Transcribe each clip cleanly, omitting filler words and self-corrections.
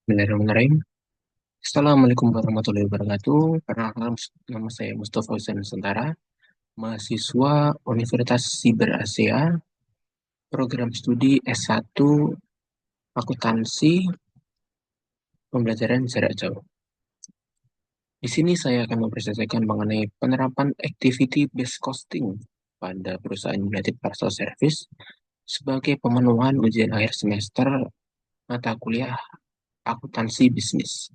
Bismillahirrahmanirrahim. Assalamualaikum warahmatullahi wabarakatuh. Perkenalkan, nama saya Mustafa Hussein Nusantara, mahasiswa Universitas Siber Asia, program studi S1 Akuntansi Pembelajaran Jarak Jauh. Di sini saya akan mempresentasikan mengenai penerapan activity based costing pada perusahaan United Parcel Service sebagai pemenuhan ujian akhir semester mata kuliah akuntansi bisnis.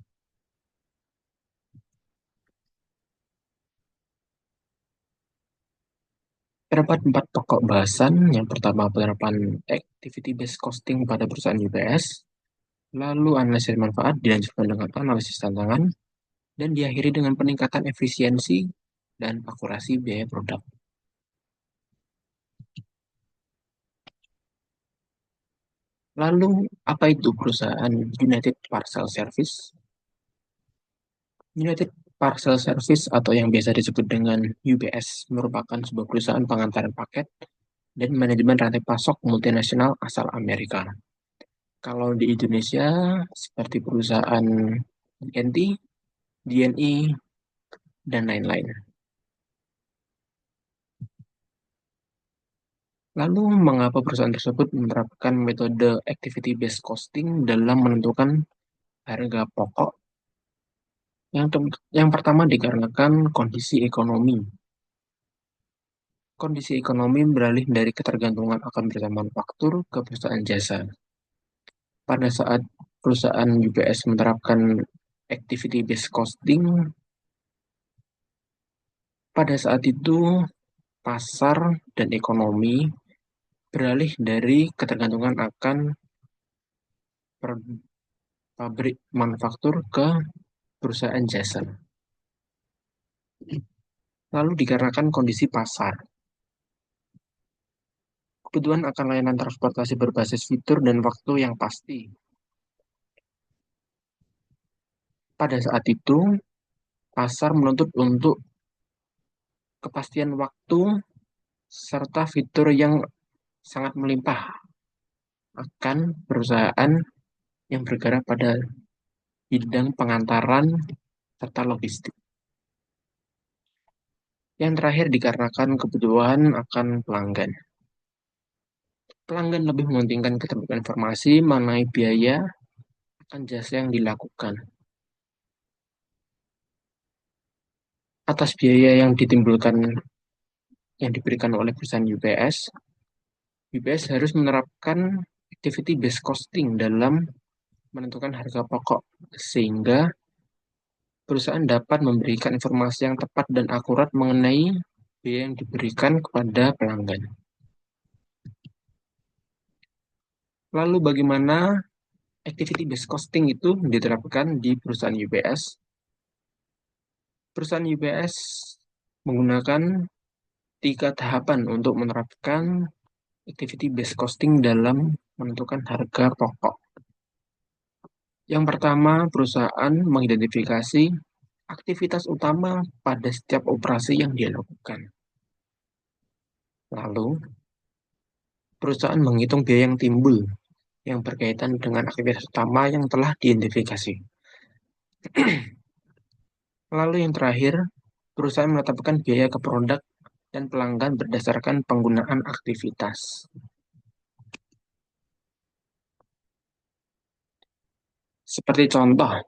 Terdapat 4 pokok bahasan. Yang pertama, penerapan activity-based costing pada perusahaan UPS, lalu analisis manfaat dilanjutkan dengan analisis tantangan, dan diakhiri dengan peningkatan efisiensi dan akurasi biaya produk. Lalu, apa itu perusahaan United Parcel Service? United Parcel Service atau yang biasa disebut dengan UPS merupakan sebuah perusahaan pengantaran paket dan manajemen rantai pasok multinasional asal Amerika. Kalau di Indonesia, seperti perusahaan DNT, DNI, dan lain-lain. Lalu, mengapa perusahaan tersebut menerapkan metode activity-based costing dalam menentukan harga pokok? Yang pertama dikarenakan kondisi ekonomi. Kondisi ekonomi beralih dari ketergantungan akan perusahaan manufaktur ke perusahaan jasa. Pada saat perusahaan UPS menerapkan activity-based costing, pada saat itu pasar dan ekonomi beralih dari ketergantungan akan pabrik manufaktur ke perusahaan jasa. Lalu dikarenakan kondisi pasar, kebutuhan akan layanan transportasi berbasis fitur dan waktu yang pasti. Pada saat itu, pasar menuntut untuk kepastian waktu serta fitur yang sangat melimpah akan perusahaan yang bergerak pada bidang pengantaran serta logistik. Yang terakhir dikarenakan kebutuhan akan pelanggan. Pelanggan lebih mementingkan keterbukaan informasi mengenai biaya akan jasa yang dilakukan. Atas biaya yang diberikan oleh perusahaan UPS harus menerapkan activity based costing dalam menentukan harga pokok sehingga perusahaan dapat memberikan informasi yang tepat dan akurat mengenai biaya yang diberikan kepada pelanggan. Lalu bagaimana activity based costing itu diterapkan di perusahaan UPS? Perusahaan UPS menggunakan 3 tahapan untuk menerapkan activity based costing dalam menentukan harga pokok. Yang pertama, perusahaan mengidentifikasi aktivitas utama pada setiap operasi yang dia lakukan. Lalu, perusahaan menghitung biaya yang timbul yang berkaitan dengan aktivitas utama yang telah diidentifikasi. Lalu yang terakhir, perusahaan menetapkan biaya ke produk dan pelanggan berdasarkan penggunaan aktivitas. Seperti contoh,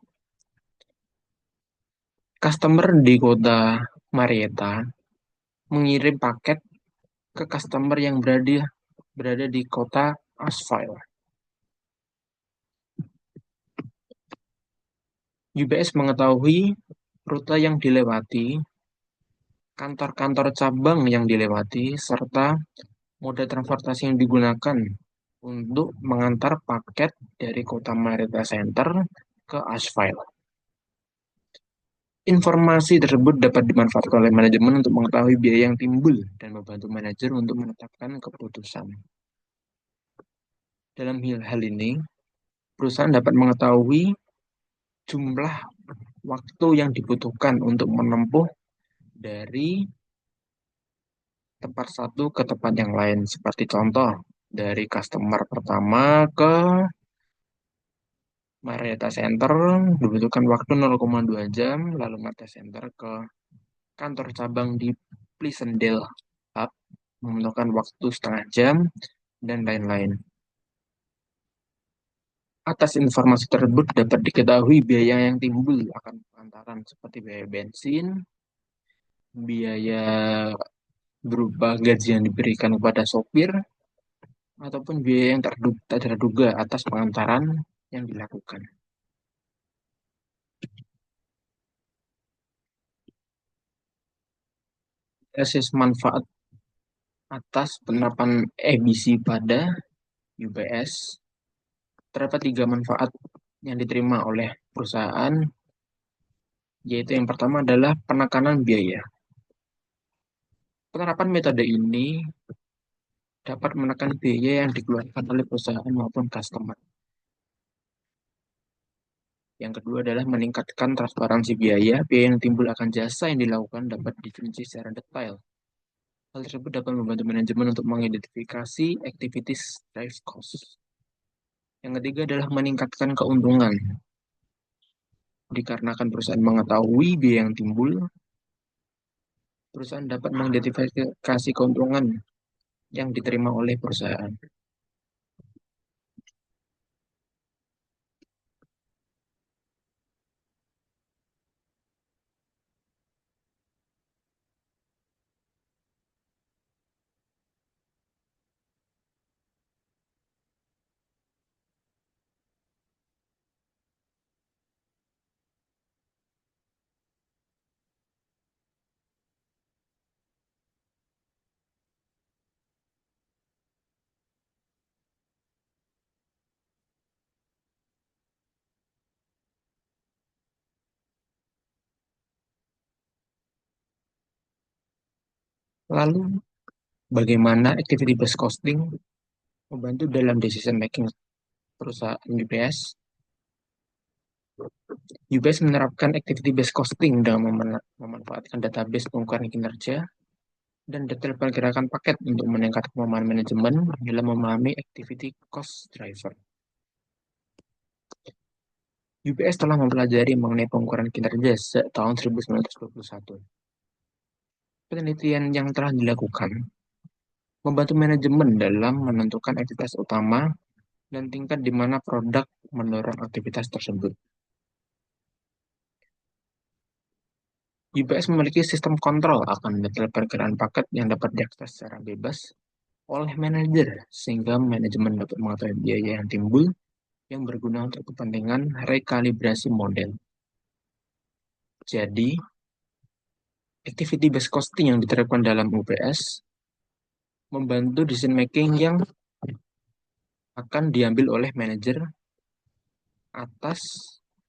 customer di kota Marietta mengirim paket ke customer yang berada di kota Asheville. UPS mengetahui rute yang dilewati, kantor-kantor cabang yang dilewati, serta moda transportasi yang digunakan untuk mengantar paket dari kota Marietta Center ke Asheville. Informasi tersebut dapat dimanfaatkan oleh manajemen untuk mengetahui biaya yang timbul dan membantu manajer untuk menetapkan keputusan. Dalam hal ini, perusahaan dapat mengetahui jumlah waktu yang dibutuhkan untuk menempuh dari tempat satu ke tempat yang lain. Seperti contoh, dari customer pertama ke Mare Data Center dibutuhkan waktu 0,2 jam, lalu Mare Center ke kantor cabang di Pleasantdale Hub membutuhkan waktu setengah jam, dan lain-lain. Atas informasi tersebut dapat diketahui biaya yang timbul akan pengantaran seperti biaya bensin, biaya berupa gaji yang diberikan kepada sopir, ataupun biaya yang tak terduga atas pengantaran yang dilakukan. Basis manfaat atas penerapan EBC pada UPS, terdapat tiga manfaat yang diterima oleh perusahaan, yaitu yang pertama adalah penekanan biaya. Penerapan metode ini dapat menekan biaya yang dikeluarkan oleh perusahaan maupun customer. Yang kedua adalah meningkatkan transparansi biaya. Biaya yang timbul akan jasa yang dilakukan dapat dirinci secara detail. Hal tersebut dapat membantu manajemen untuk mengidentifikasi activities drive cost. Yang ketiga adalah meningkatkan keuntungan. Dikarenakan perusahaan mengetahui biaya yang timbul, perusahaan dapat mengidentifikasi keuntungan yang diterima oleh perusahaan. Lalu, bagaimana activity based costing membantu dalam decision making perusahaan UPS? UPS menerapkan activity based costing dengan memanfaatkan database pengukuran kinerja dan detail pergerakan paket untuk meningkatkan pemahaman manajemen dalam memahami activity cost driver. UPS telah mempelajari mengenai pengukuran kinerja sejak tahun 1921. Penelitian yang telah dilakukan membantu manajemen dalam menentukan aktivitas utama dan tingkat di mana produk mendorong aktivitas tersebut. UPS memiliki sistem kontrol akan detail pergerakan paket yang dapat diakses secara bebas oleh manajer, sehingga manajemen dapat mengetahui biaya yang timbul yang berguna untuk kepentingan rekalibrasi model. Jadi, activity based costing yang diterapkan dalam UPS membantu decision making yang akan diambil oleh manajer atas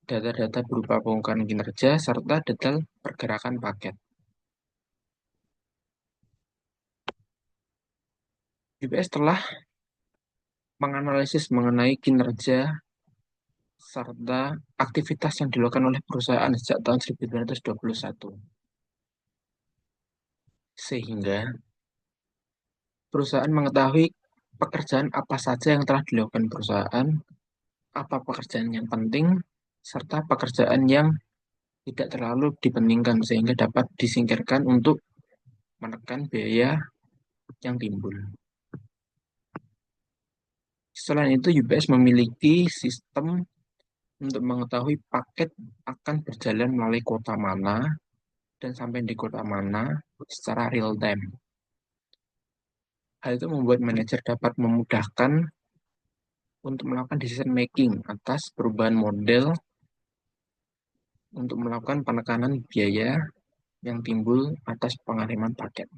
data-data berupa pengukuran kinerja serta detail pergerakan paket. UPS telah menganalisis mengenai kinerja serta aktivitas yang dilakukan oleh perusahaan sejak tahun 1921. Sehingga perusahaan mengetahui pekerjaan apa saja yang telah dilakukan perusahaan, apa pekerjaan yang penting, serta pekerjaan yang tidak terlalu dipentingkan sehingga dapat disingkirkan untuk menekan biaya yang timbul. Selain itu, UPS memiliki sistem untuk mengetahui paket akan berjalan melalui kota mana dan sampai di kota mana secara real time. Hal itu membuat manajer dapat memudahkan untuk melakukan decision making atas perubahan model untuk melakukan penekanan biaya yang timbul atas pengiriman paket.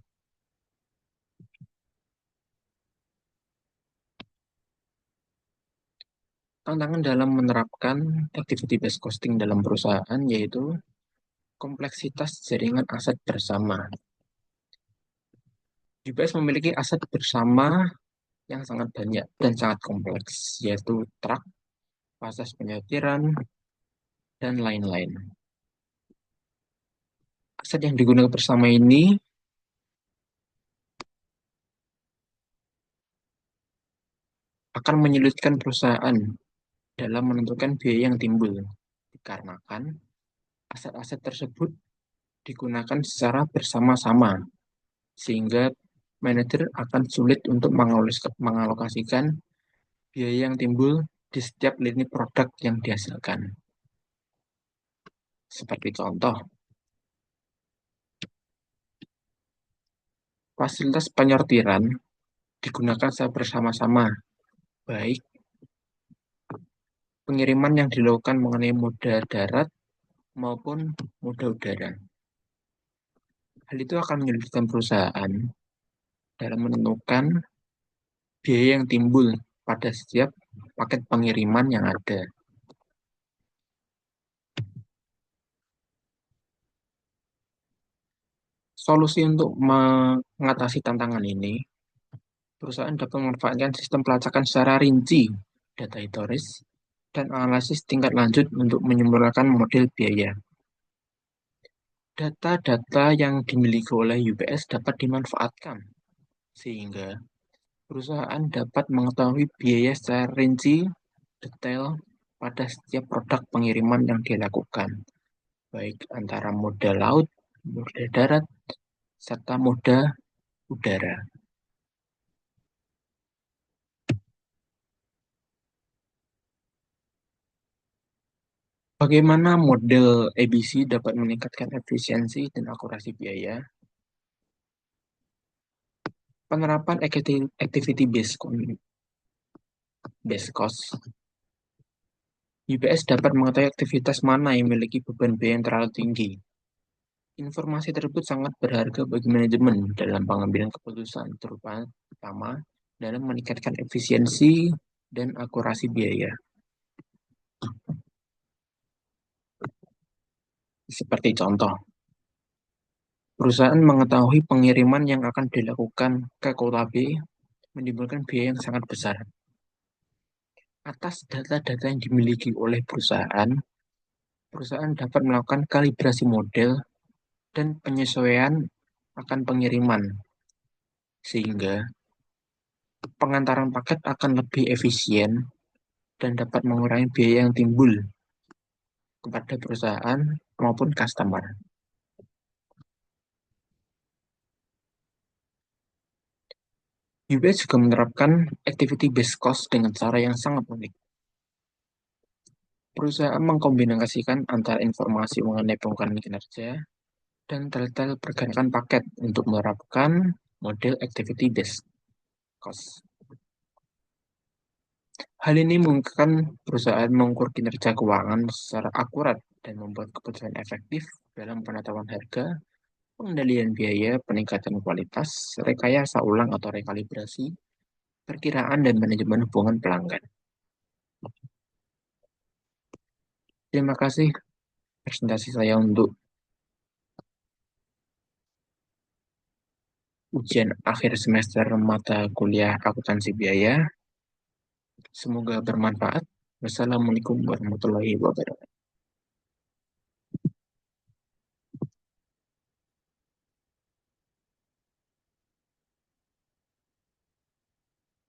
Tantangan dalam menerapkan activity based costing dalam perusahaan yaitu kompleksitas jaringan aset bersama. UPS memiliki aset bersama yang sangat banyak dan sangat kompleks, yaitu truk, proses penyetiran, dan lain-lain. Aset yang digunakan bersama ini akan menyulitkan perusahaan dalam menentukan biaya yang timbul, dikarenakan aset-aset tersebut digunakan secara bersama-sama, sehingga manajer akan sulit untuk mengalokasikan biaya yang timbul di setiap lini produk yang dihasilkan. Seperti contoh, fasilitas penyortiran digunakan secara bersama-sama, baik pengiriman yang dilakukan mengenai moda darat maupun moda udara. Hal itu akan menyulitkan perusahaan dalam menentukan biaya yang timbul pada setiap paket pengiriman yang ada. Solusi untuk mengatasi tantangan ini, perusahaan dapat memanfaatkan sistem pelacakan secara rinci, data historis, dan analisis tingkat lanjut untuk menyempurnakan model biaya. Data-data yang dimiliki oleh UPS dapat dimanfaatkan, sehingga perusahaan dapat mengetahui biaya secara rinci, detail, pada setiap produk pengiriman yang dilakukan, baik antara moda laut, moda darat, serta moda udara. Bagaimana model ABC dapat meningkatkan efisiensi dan akurasi biaya? Penerapan activity based cost. UPS dapat mengetahui aktivitas mana yang memiliki beban biaya yang terlalu tinggi. Informasi tersebut sangat berharga bagi manajemen dalam pengambilan keputusan, terutama dalam meningkatkan efisiensi dan akurasi biaya. Seperti contoh, perusahaan mengetahui pengiriman yang akan dilakukan ke kota B menimbulkan biaya yang sangat besar. Atas data-data yang dimiliki oleh perusahaan, perusahaan dapat melakukan kalibrasi model dan penyesuaian akan pengiriman, sehingga pengantaran paket akan lebih efisien dan dapat mengurangi biaya yang timbul kepada perusahaan maupun customer. UBS juga menerapkan activity based cost dengan cara yang sangat unik. Perusahaan mengkombinasikan antara informasi mengenai penggunaan kinerja dan detail pergerakan paket untuk menerapkan model activity based cost. Hal ini memungkinkan perusahaan mengukur kinerja keuangan secara akurat dan membuat keputusan efektif dalam penetapan harga, pengendalian biaya, peningkatan kualitas, rekayasa ulang atau rekalibrasi, perkiraan dan manajemen hubungan pelanggan. Terima kasih presentasi saya untuk ujian akhir semester mata kuliah akuntansi biaya. Semoga bermanfaat. Wassalamualaikum warahmatullahi wabarakatuh.